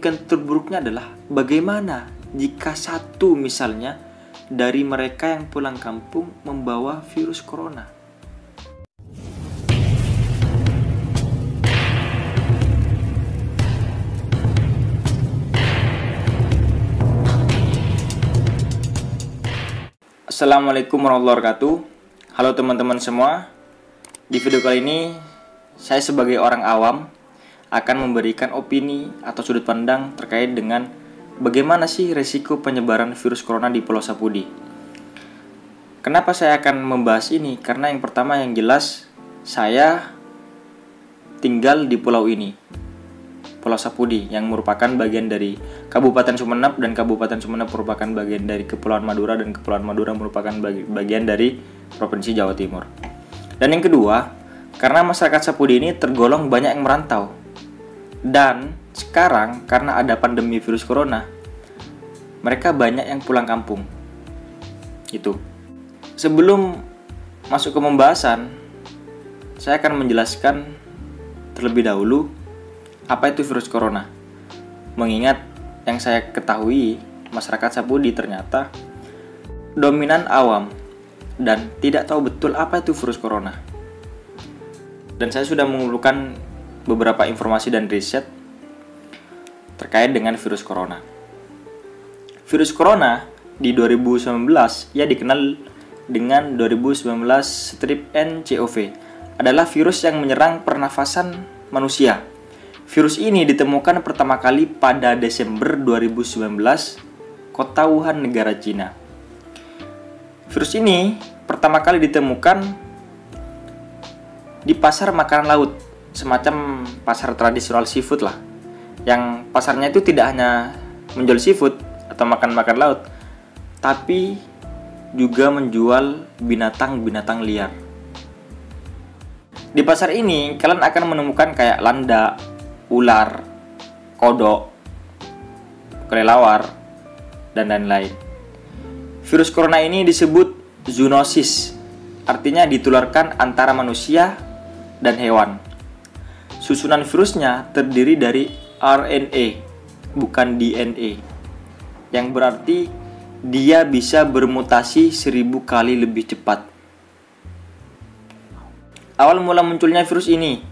kemungkinan terburuknya adalah bagaimana jika satu misalnya dari mereka yang pulang kampung membawa virus corona. Assalamualaikum warahmatullahi wabarakatuh. Halo teman-teman semua. Di video kali ini saya sebagai orang awam akan memberikan opini atau sudut pandang terkait dengan bagaimana sih resiko penyebaran virus corona di Pulau Sapudi. Kenapa saya akan membahas ini? Karena yang pertama yang jelas saya tinggal di pulau ini, Pulau Sapudi, yang merupakan bagian dari Kabupaten Sumeneb, dan Kabupaten Sumeneb merupakan bagian dari Kepulauan Madura, dan Kepulauan Madura merupakan bagian dari Provinsi Jawa Timur. Dan yang kedua, karena masyarakat Sapudi ini tergolong banyak yang merantau. Dan sekarang karena ada pandemi virus corona, mereka banyak yang pulang kampung. Itu. Sebelum masuk ke pembahasan, saya akan menjelaskan terlebih dahulu apa itu virus corona. Mengingat yang saya ketahui, masyarakat Sapudi ternyata dominan awam dan tidak tahu betul apa itu virus corona. Dan saya sudah mengumpulkan beberapa informasi dan riset terkait dengan virus corona. Virus corona di 2019 ia dikenal dengan 2019-NCoV, adalah virus yang menyerang pernafasan manusia. Virus ini ditemukan pertama kali pada Desember 2019, kota Wuhan, negara Cina. Virus ini pertama kali ditemukan di pasar makanan laut, semacam pasar tradisional seafood lah. Yang pasarnya itu tidak hanya menjual seafood atau makan-makan laut, tapi juga menjual binatang-binatang liar. Di pasar ini kalian akan menemukan kayak landak, ular, kodok, kelelawar, dan lain-lain. Virus corona ini disebut zoonosis, artinya ditularkan antara manusia dan hewan. Susunan virusnya terdiri dari RNA, bukan DNA, yang berarti dia bisa bermutasi 1000 kali lebih cepat. Awal mula munculnya virus ini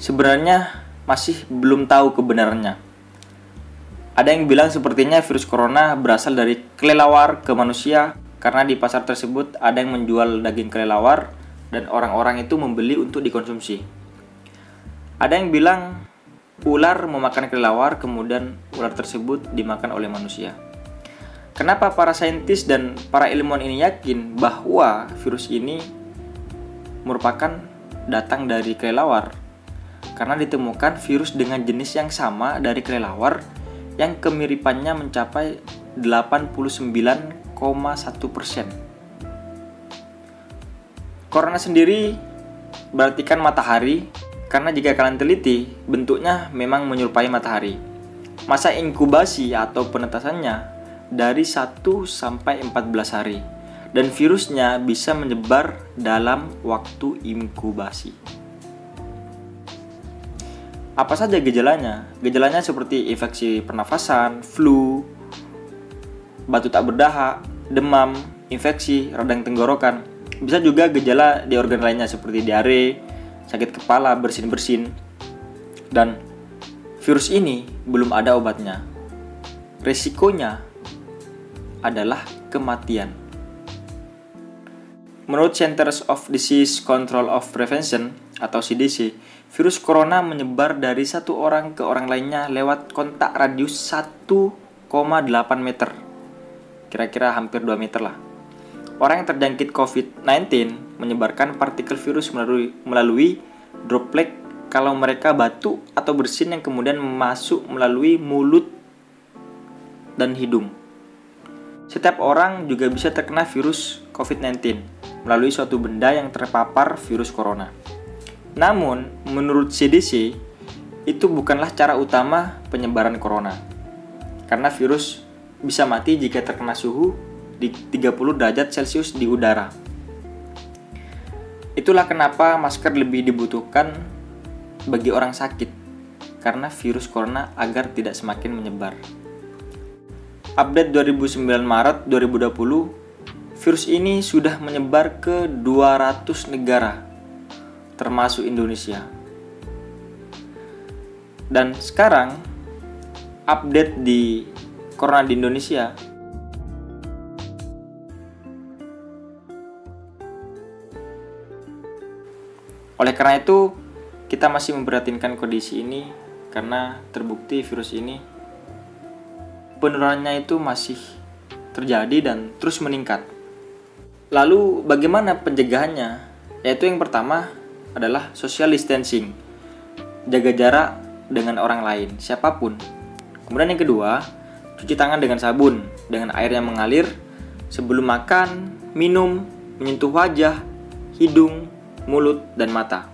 sebenarnya masih belum tahu kebenarannya. Ada yang bilang sepertinya virus corona berasal dari kelelawar ke manusia, karena di pasar tersebut ada yang menjual daging kelelawar dan orang-orang itu membeli untuk dikonsumsi. Ada yang bilang ular memakan kelelawar, kemudian ular tersebut dimakan oleh manusia. Kenapa para saintis dan para ilmuwan ini yakin bahwa virus ini merupakan datang dari kelelawar? Karena ditemukan virus dengan jenis yang sama dari kelelawar yang kemiripannya mencapai 89,1%. Corona sendiri berarti kan matahari, karena jika kalian teliti, bentuknya memang menyerupai matahari. Masa inkubasi atau penetasannya dari 1 sampai 14 hari, dan virusnya bisa menyebar dalam waktu inkubasi. Apa saja gejalanya? Gejalanya seperti infeksi pernafasan, flu, batuk tak berdahak, demam, infeksi, radang tenggorokan. Bisa juga gejala di organ lainnya seperti diare, sakit kepala, bersin-bersin. Dan virus ini belum ada obatnya. Resikonya adalah kematian. Menurut Centers of Disease Control of Prevention atau CDC, virus corona menyebar dari satu orang ke orang lainnya lewat kontak radius 1,8 meter. Kira-kira hampir 2 meter lah. Orang yang terjangkit COVID-19 menyebarkan partikel virus melalui droplet kalau mereka batuk atau bersin yang kemudian masuk melalui mulut dan hidung. Setiap orang juga bisa terkena virus COVID-19 melalui suatu benda yang terpapar virus corona. Namun, menurut CDC, itu bukanlah cara utama penyebaran corona. Karena virus bisa mati jika terkena suhu di 30 derajat Celcius di udara. Itulah kenapa masker lebih dibutuhkan bagi orang sakit. karena virus corona agar tidak semakin menyebar. Update 29 Maret 2020, virus ini sudah menyebar ke 200 negara, termasuk Indonesia. Dan sekarang, update di corona di Indonesia, oleh karena itu, kita masih memperhatikan kondisi ini karena terbukti virus ini penularannya itu masih terjadi dan terus meningkat. Lalu bagaimana pencegahannya? Yaitu yang pertama adalah social distancing, jaga jarak dengan orang lain, siapapun. Kemudian yang kedua, cuci tangan dengan sabun, dengan air yang mengalir sebelum makan, minum, menyentuh wajah, hidung, mulut, dan mata.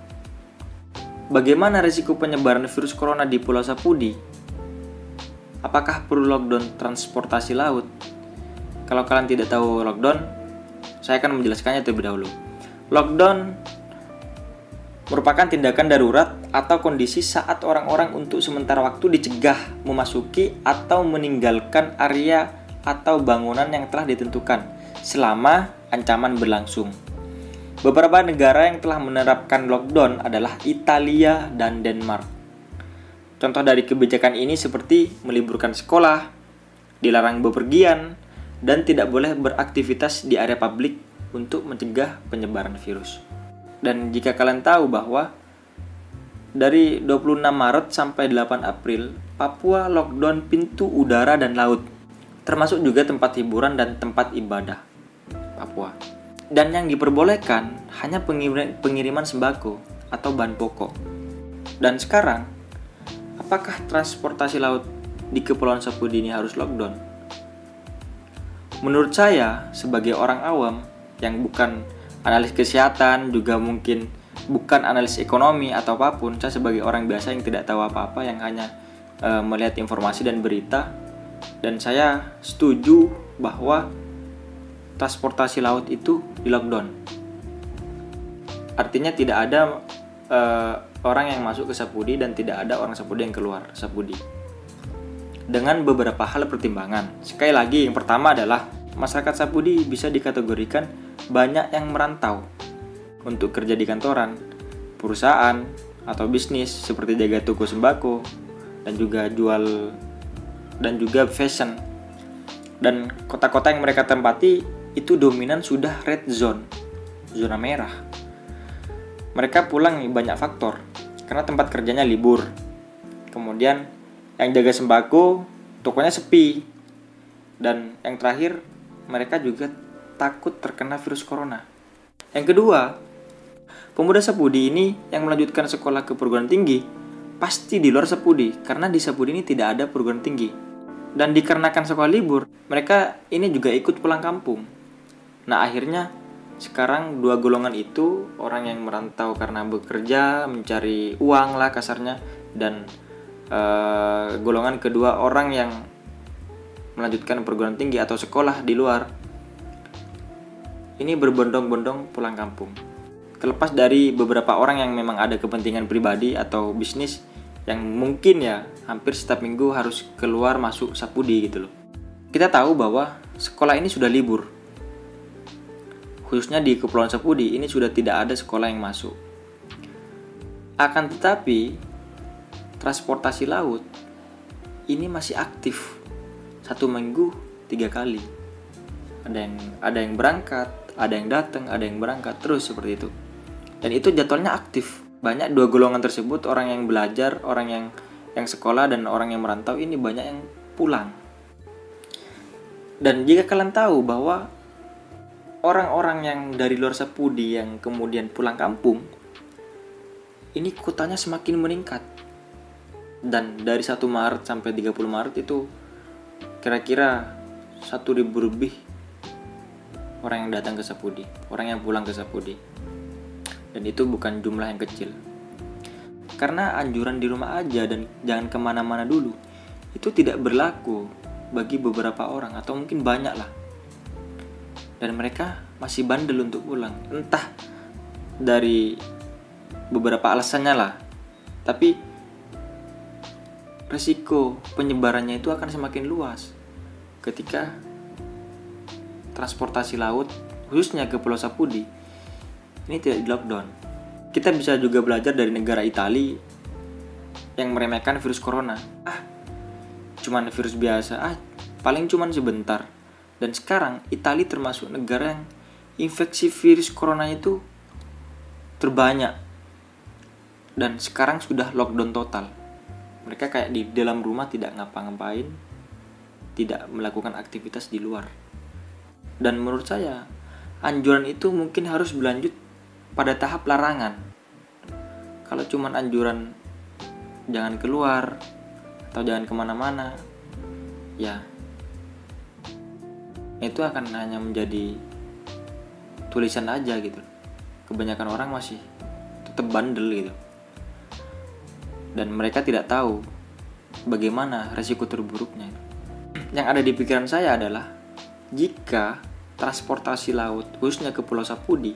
Bagaimana risiko penyebaran virus corona di Pulau Sapudi? Apakah perlu lockdown transportasi laut? Kalau kalian tidak tahu lockdown, saya akan menjelaskannya terlebih dahulu. Lockdown merupakan tindakan darurat atau kondisi saat orang-orang untuk sementara waktu dicegah memasuki atau meninggalkan area atau bangunan yang telah ditentukan selama ancaman berlangsung. Beberapa negara yang telah menerapkan lockdown adalah Italia dan Denmark. Contoh dari kebijakan ini seperti meliburkan sekolah, dilarang bepergian, dan tidak boleh beraktivitas di area publik untuk mencegah penyebaran virus. Dan jika kalian tahu bahwa dari 26 Maret sampai 8 April, Papua lockdown pintu udara dan laut, termasuk juga tempat hiburan dan tempat ibadah Papua. Dan yang diperbolehkan hanya pengiriman sembako atau bahan pokok. Dan sekarang, apakah transportasi laut di Kepulauan Sapudi ini harus lockdown? Menurut saya, sebagai orang awam yang bukan analis kesehatan, juga mungkin bukan analis ekonomi atau apapun, saya sebagai orang biasa yang tidak tahu apa-apa, yang hanya melihat informasi dan berita, dan saya setuju bahwa transportasi laut itu di lockdown. Artinya tidak ada orang yang masuk ke Sapudi dan tidak ada orang Sapudi yang keluar Sapudi. Dengan beberapa hal pertimbangan. Sekali lagi, yang pertama adalah masyarakat Sapudi bisa dikategorikan banyak yang merantau untuk kerja di kantoran, perusahaan, atau bisnis seperti jaga toko sembako dan juga jual dan juga fashion. Dan kota-kota yang mereka tempati itu dominan sudah red zone, zona merah. Mereka pulang banyak faktor, karena tempat kerjanya libur. Kemudian yang jaga sembako, tokonya sepi. Dan yang terakhir, mereka juga takut terkena virus corona. Yang kedua, pemuda Sapudi ini yang melanjutkan sekolah ke perguruan tinggi pasti di luar Sapudi, karena di Sapudi ini tidak ada perguruan tinggi. Dan dikarenakan sekolah libur, mereka ini juga ikut pulang kampung. Nah, akhirnya sekarang dua golongan itu, orang yang merantau karena bekerja, mencari uang lah kasarnya, dan golongan kedua orang yang melanjutkan perguruan tinggi atau sekolah di luar, ini berbondong-bondong pulang kampung. Terlepas dari beberapa orang yang memang ada kepentingan pribadi atau bisnis yang mungkin ya hampir setiap minggu harus keluar masuk Sapudi gitu loh. Kita tahu bahwa sekolah ini sudah libur. Khususnya di Kepulauan Sapudi ini sudah tidak ada sekolah yang masuk. Akan tetapi transportasi laut ini masih aktif 1 minggu 3 kali. Ada yang berangkat, ada yang datang, ada yang berangkat, terus seperti itu. Dan itu jadwalnya aktif. Banyak dua golongan tersebut, orang yang belajar, orang yang sekolah, dan orang yang merantau ini banyak yang pulang. Dan jika kalian tahu bahwa orang-orang yang dari luar Sapudi yang kemudian pulang kampung, ini kotanya semakin meningkat. Dan dari 1 Maret sampai 30 Maret itu kira-kira 1.000 lebih orang yang datang ke Sapudi, orang yang pulang ke Sapudi. Dan itu bukan jumlah yang kecil. Karena anjuran di rumah aja dan jangan kemana-mana dulu, itu tidak berlaku bagi beberapa orang atau mungkin banyak lah. Dan mereka masih bandel untuk pulang. Entah dari beberapa alasannya lah. Tapi resiko penyebarannya itu akan semakin luas ketika transportasi laut khususnya ke Pulau Sapudi ini tidak di lockdown. Kita bisa juga belajar dari negara Italia yang meremehkan virus corona. Cuman virus biasa, paling cuman sebentar. Dan sekarang Italia termasuk negara yang infeksi virus corona itu terbanyak. Dan sekarang sudah lockdown total. Mereka kayak di dalam rumah tidak ngapa-ngapain, tidak melakukan aktivitas di luar. Dan menurut saya, anjuran itu mungkin harus berlanjut pada tahap larangan. Kalau cuman anjuran jangan keluar atau jangan kemana-mana, ya itu akan hanya menjadi tulisan aja gitu. Kebanyakan orang masih tetap bandel gitu, dan mereka tidak tahu bagaimana resiko terburuknya. Yang ada di pikiran saya adalah jika transportasi laut khususnya ke Pulau Sapudi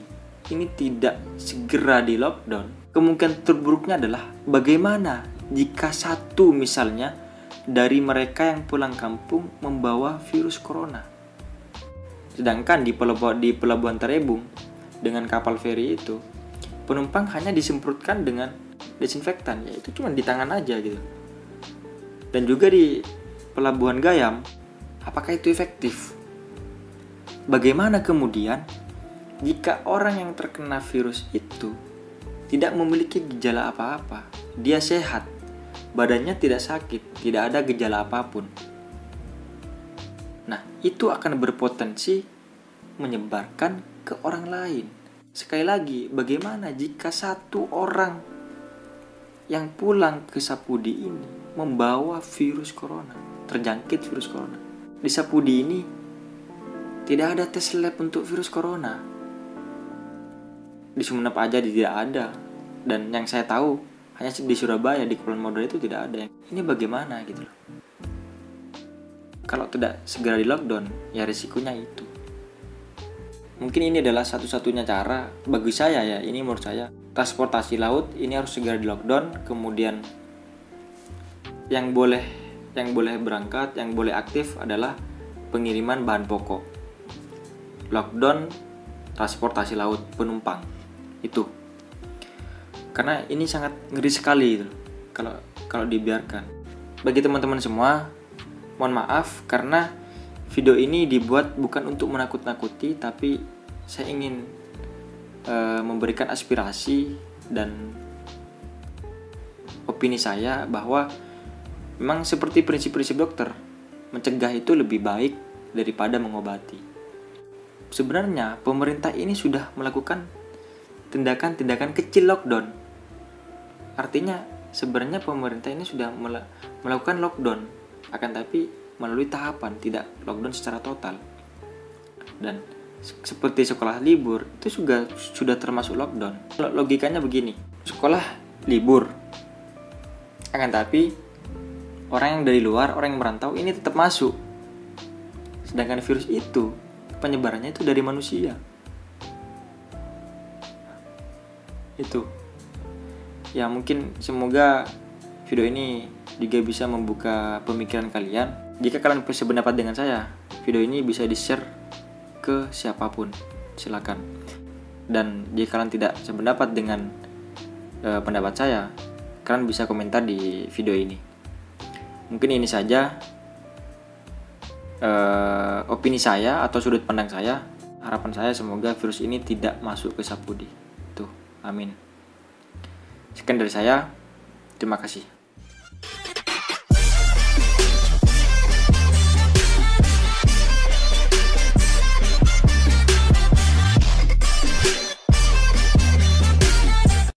ini tidak segera di lockdown, kemungkinan terburuknya adalah bagaimana jika satu misalnya dari mereka yang pulang kampung membawa virus corona. Sedangkan di Pelabuhan Tarebung dengan kapal feri itu penumpang hanya disemprotkan dengan desinfektan, yaitu cuma di tangan aja gitu. Dan juga di Pelabuhan Gayam, apakah itu efektif? Bagaimana kemudian jika orang yang terkena virus itu tidak memiliki gejala apa-apa, dia sehat, badannya tidak sakit, tidak ada gejala apapun. Nah, itu akan berpotensi menyebarkan ke orang lain. Sekali lagi, bagaimana jika satu orang yang pulang ke Sapudi ini membawa virus corona, terjangkit virus corona? Di Sapudi ini tidak ada tes lab untuk virus corona. Di Sumeneb aja tidak ada. Dan yang saya tahu hanya di Surabaya, di Kepulauan Modal itu tidak ada. Ini bagaimana gitu loh. Kalau tidak segera di lockdown, ya risikonya itu. Mungkin ini adalah satu-satunya cara bagi saya ya, ini menurut saya. Transportasi laut ini harus segera di lockdown. Kemudian yang boleh berangkat, yang boleh aktif adalah pengiriman bahan pokok. Lockdown transportasi laut penumpang itu, karena ini sangat ngeri sekali gitu, kalau dibiarkan. Bagi teman-teman semua, mohon maaf karena video ini dibuat bukan untuk menakut-nakuti, tapi saya ingin memberikan aspirasi dan opini saya bahwa memang seperti prinsip-prinsip dokter, mencegah itu lebih baik daripada mengobati. Sebenarnya pemerintah ini sudah melakukan tindakan-tindakan kecil lockdown. Artinya sebenarnya pemerintah ini sudah melakukan lockdown, akan tapi melalui tahapan, tidak lockdown secara total. Dan seperti sekolah libur itu juga sudah termasuk lockdown. Logikanya begini, sekolah libur, akan tapi orang yang dari luar, orang yang merantau ini tetap masuk. Sedangkan virus itu penyebarannya itu dari manusia. Itu ya, mungkin semoga video ini juga bisa membuka pemikiran kalian. Jika kalian sependapat dengan saya, video ini bisa di-share ke siapapun, silakan. Dan jika kalian tidak sependapat dengan pendapat saya, kalian bisa komentar di video ini. Mungkin ini saja opini saya atau sudut pandang saya. Harapan saya semoga virus ini tidak masuk ke Sapudi. Amin. Sekian dari saya. Terima kasih.